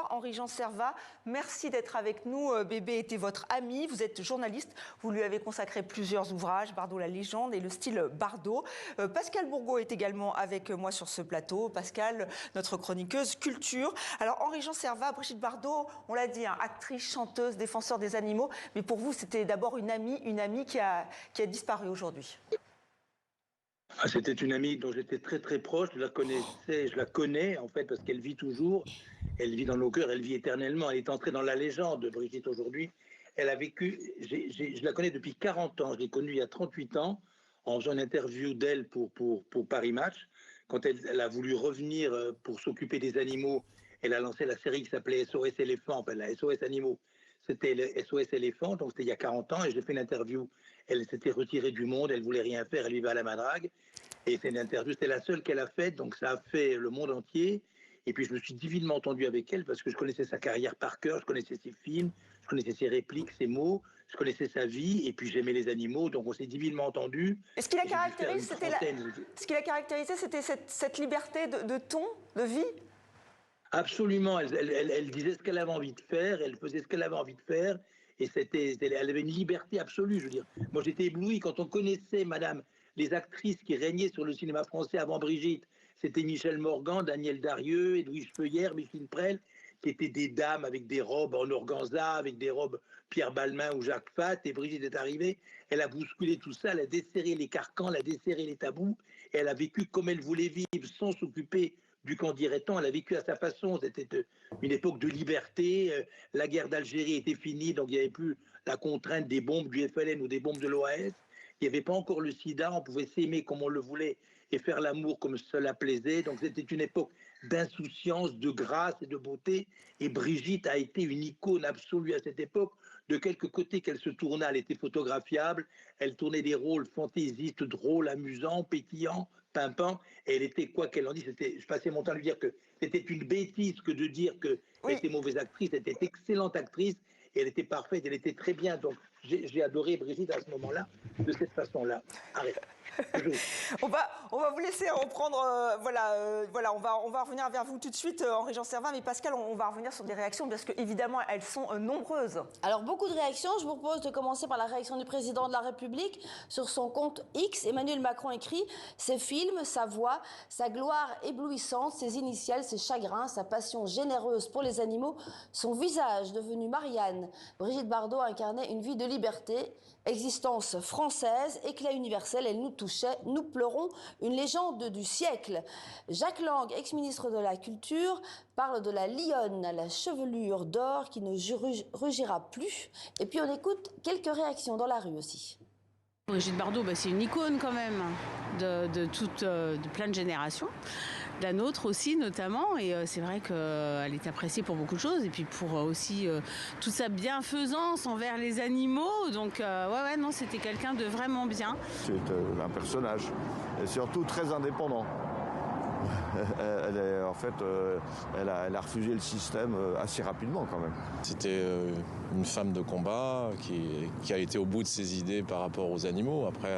Bonsoir Henri-Jean Servat, merci d'être avec nous. Bébé était votre ami, vous êtes journaliste, vous lui avez consacré plusieurs ouvrages, Bardot la légende et le style Bardot. Pascal Bourgault est également avec moi sur ce plateau. Pascal, notre chroniqueuse culture. Alors Henri-Jean Servat, Brigitte Bardot, on l'a dit, hein, actrice, chanteuse, défenseur des animaux, mais pour vous c'était d'abord une amie qui a disparu aujourd'hui. C'était une amie dont j'étais très très proche, je la connais en fait parce qu'elle vit toujours, elle vit dans nos cœurs, elle vit éternellement, elle est entrée dans la légende de Brigitte aujourd'hui. Elle a vécu, je la connais depuis 40 ans, je l'ai connue il y a 38 ans en faisant une interview d'elle pour Paris Match. Quand elle a voulu revenir pour s'occuper des animaux, elle a lancé la série qui s'appelait SOS Éléphant, enfin la SOS Animaux. C'était le SOS Éléphant, donc c'était il y a 40 ans, et j'ai fait une interview. Elle s'était retirée du monde, elle voulait rien faire, elle vivait à la Madrague. Et c'est une interview, c'était la seule qu'elle a faite, donc ça a fait le monde entier. Et puis je me suis divinement entendu avec elle parce que je connaissais sa carrière par cœur, je connaissais ses films, je connaissais ses répliques, ses mots, je connaissais sa vie, et puis j'aimais les animaux, donc on s'est divinement entendu. Et ce qui la caractérisait, c'était cette liberté de ton, de vie. Absolument, elle disait ce qu'elle avait envie de faire, elle faisait ce qu'elle avait envie de faire, et elle avait une liberté absolue, je veux dire. Moi j'étais ébloui quand on connaissait, madame, les actrices qui régnaient sur le cinéma français avant Brigitte. C'était Michel Morgan, Daniel Darieux, Edwige Feuillère, Micheline Prel, qui étaient des dames avec des robes en organza, avec des robes Pierre Balmain ou Jacques Fat, et Brigitte est arrivée, elle a bousculé tout ça, elle a desserré les carcans, elle a desserré les tabous, et elle a vécu comme elle voulait vivre, sans s'occuper du qu'en dirait-on, elle a vécu à sa façon. C'était une époque de liberté. La guerre d'Algérie était finie, donc il n'y avait plus la contrainte des bombes du FLN ou des bombes de l'OAS. Il n'y avait pas encore le sida, on pouvait s'aimer comme on le voulait et faire l'amour comme cela plaisait. Donc c'était une époque d'insouciance, de grâce et de beauté. Et Brigitte a été une icône absolue à cette époque. De quelque côté qu'elle se tournait, elle était photographiable. Elle tournait des rôles fantaisistes, drôles, amusants, pétillants, pimpants. Et elle était, quoi qu'elle en dise, je passais mon temps à lui dire que c'était une bêtise que de dire qu'elle était mauvaise actrice. Elle était excellente actrice et elle était parfaite, elle était très bien. Donc j'ai adoré Brigitte à ce moment-là, de cette façon-là. Arrête. On va vous laisser reprendre, on va revenir vers vous tout de suite, Henri-Jean Servat, mais Pascal, on va revenir sur des réactions, parce que évidemment elles sont nombreuses. Alors beaucoup de réactions, je vous propose de commencer par la réaction du président de la République sur son compte X. Emmanuel Macron écrit « Ses films, sa voix, sa gloire éblouissante, ses initiales, ses chagrins, sa passion généreuse pour les animaux, son visage devenu Marianne. Brigitte Bardot incarnait une vie de liberté, existence française, éclat universel, elle nous touchait, nous pleurons, une légende du siècle. » Jacques Lang, ex-ministre de la Culture, parle de la lionne à la chevelure d'or qui ne rugira plus. Et puis on écoute quelques réactions dans la rue aussi. Brigitte Bardot, c'est une icône quand même de plein de générations. La nôtre aussi notamment, et c'est vrai qu'elle est appréciée pour beaucoup de choses et puis pour aussi toute sa bienfaisance envers les animaux. Donc non, c'était quelqu'un de vraiment bien. C'est un personnage et surtout très indépendant. Elle a refusé le système assez rapidement quand même. C'était une femme de combat qui a été au bout de ses idées par rapport aux animaux. Après,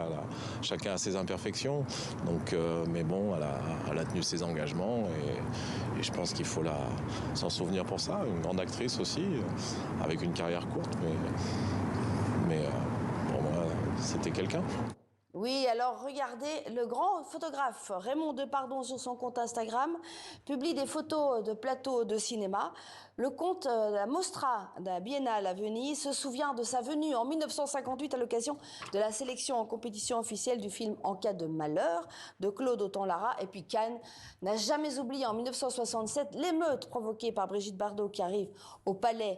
chacun a ses imperfections. Donc, mais bon, elle a tenu ses engagements et je pense qu'il faut s'en souvenir pour ça. Une grande actrice aussi, avec une carrière courte, mais pour moi, c'était quelqu'un. Oui, alors regardez, le grand photographe Raymond Depardon sur son compte Instagram publie des photos de plateaux de cinéma. Le compte la Mostra de la Biennale à Venise se souvient de sa venue en 1958 à l'occasion de la sélection en compétition officielle du film En cas de malheur de Claude Autant-Lara. Et puis Cannes n'a jamais oublié en 1967 l'émeute provoquée par Brigitte Bardot qui arrive au palais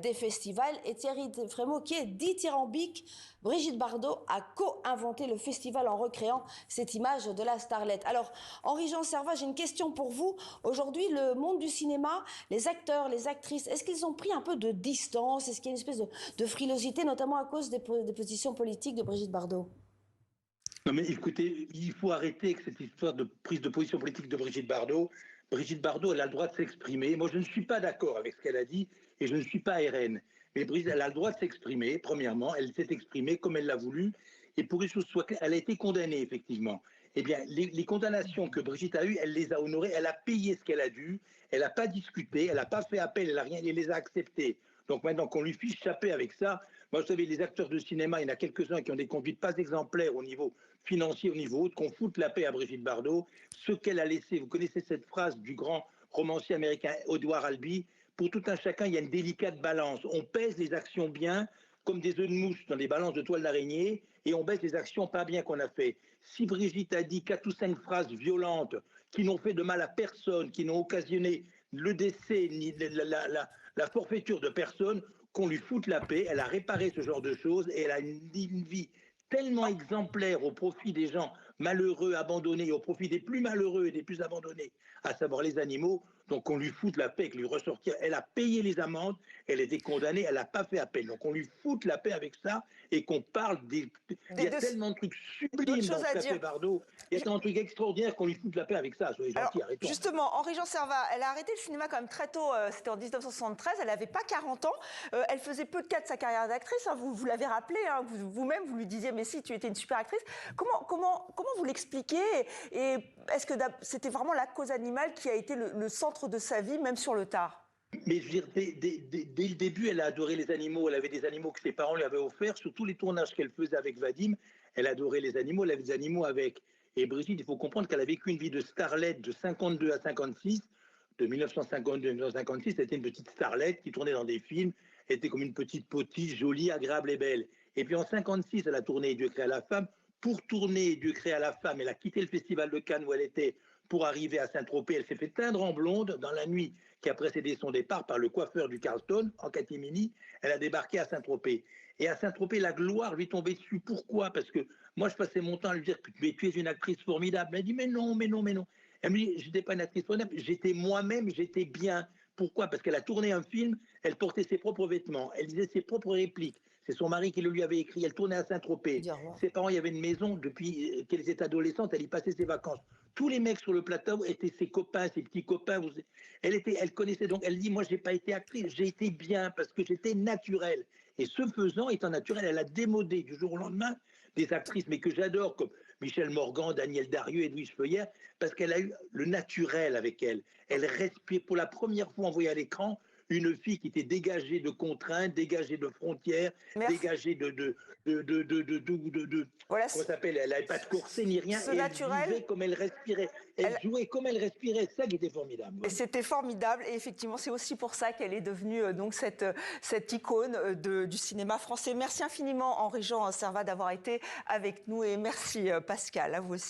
des festivals. Et Thierry Frémaux qui est dithyrambique. Brigitte Bardot a co-inventé le festival en recréant cette image de la starlette. Alors, Henri-Jean Servat, j'ai une question pour vous. Aujourd'hui, le monde du cinéma, les acteurs, les actrices, est-ce qu'ils ont pris un peu de distance? Est-ce qu'il y a une espèce de frilosité, notamment à cause des positions politiques de Brigitte Bardot? Non mais écoutez, il faut arrêter avec cette histoire de prise de position politique de Brigitte Bardot. Brigitte Bardot, elle a le droit de s'exprimer. Moi, je ne suis pas d'accord avec ce qu'elle a dit et je ne suis pas RN. Mais Brigitte, elle a le droit de s'exprimer, premièrement. Elle s'est exprimée comme elle l'a voulu. Et pour une chose soit claire, elle a été condamnée, effectivement. Eh bien, les condamnations que Brigitte a eues, elle les a honorées, elle a payé ce qu'elle a dû, elle n'a pas discuté, elle n'a pas fait appel, elle a rien, elle les a acceptées. Donc maintenant qu'on lui fiche chapper avec ça, moi vous savez, les acteurs de cinéma, il y en a quelques-uns qui ont des conduites pas exemplaires au niveau financier, au niveau autre, qu'on foute la paix à Brigitte Bardot. Ce qu'elle a laissé, vous connaissez cette phrase du grand romancier américain Edward Albee, pour tout un chacun, il y a une délicate balance. On pèse les actions bien, comme des œufs de mousse dans des balances de toile d'araignée, et on baisse les actions pas bien qu'on a fait. Si Brigitte a dit 4 ou 5 phrases violentes qui n'ont fait de mal à personne, qui n'ont occasionné le décès ni la forfaiture de personne, qu'on lui foute la paix. Elle a réparé ce genre de choses et elle a une vie tellement exemplaire au profit des gens malheureux, abandonnés, au profit des plus malheureux et des plus abandonnés, à savoir les animaux. Donc on lui fout la paix, que lui ressortir. Elle a payé les amendes, elle était condamnée, elle n'a pas fait appel. Donc on lui fout la paix avec ça et qu'on parle des... Il y a tellement de trucs sublimes dans ce qu'a fait Bardot. Il y a tellement de trucs extraordinaires qu'on lui fout la paix avec ça. Soyez gentils, arrêtons. Justement, Henri-Jean Servat, elle a arrêté le cinéma quand même très tôt, c'était en 1973, elle n'avait pas 40 ans, elle faisait peu de cas de sa carrière d'actrice, hein, vous l'avez rappelé, hein, vous-même vous lui disiez mais si, tu étais une super actrice. Comment vous l'expliquez et est-ce que c'était vraiment la cause animale qui a été le centre de sa vie, même sur le tard? Mais je veux dire, dès le début, elle a adoré les animaux. Elle avait des animaux que ses parents lui avaient offerts. Sur tous les tournages qu'elle faisait avec Vadim, elle adorait les animaux. Elle avait des animaux avec. Et Brigitte, il faut comprendre qu'elle a vécu une vie de starlette de 52 à 56. De 1952 à 1956, c'était une petite starlette qui tournait dans des films. Elle était comme une petite potiche, jolie, agréable et belle. Et puis en 56, elle a tourné Dieu créa la femme. Pour tourner Dieu créa la femme, elle a quitté le festival de Cannes où elle était pour arriver à Saint-Tropez. Elle s'est fait teindre en blonde dans la nuit qui a précédé son départ par le coiffeur du Carlton en catimini. Elle a débarqué à Saint-Tropez. Et à Saint-Tropez, la gloire lui tombait dessus. Pourquoi? Parce que moi, je passais mon temps à lui dire « Mais tu es une actrice formidable ». Elle dit « Mais non, mais non, mais non ». Elle me dit « Je n'étais pas une actrice formidable, j'étais moi-même, j'étais bien ». Pourquoi? Parce qu'elle a tourné un film, elle portait ses propres vêtements, elle disait ses propres répliques. C'est son mari qui le lui avait écrit. Elle tournait à Saint-Tropez. Ses parents, il y avait une maison depuis qu'elle était adolescente. Elle y passait ses vacances. Tous les mecs sur le plateau étaient ses copains, ses petits copains. Elle connaissait donc. Elle dit, moi, j'ai pas été actrice. J'ai été bien parce que j'étais naturelle. Et ce faisant, étant naturelle, elle a démodé du jour au lendemain des actrices, mais que j'adore, comme Michel Morgan, Daniel Darieux, Edwige Feuillère, parce qu'elle a eu le naturel avec elle. Elle respire pour la première fois envoyée à l'écran. Une fille qui était dégagée de contraintes, dégagée de frontières, dégagée de voilà, comment ça s'appelle? Elle n'avait pas de corset ni rien. Et naturel, elle vivait comme elle respirait. Elle jouait comme elle respirait. C'est ça qui était formidable. Et c'était formidable. Et effectivement, c'est aussi pour ça qu'elle est devenue donc cette icône du cinéma français. Merci infiniment, Henri-Jean Servat, d'avoir été avec nous. Et merci, Pascal, à vous aussi.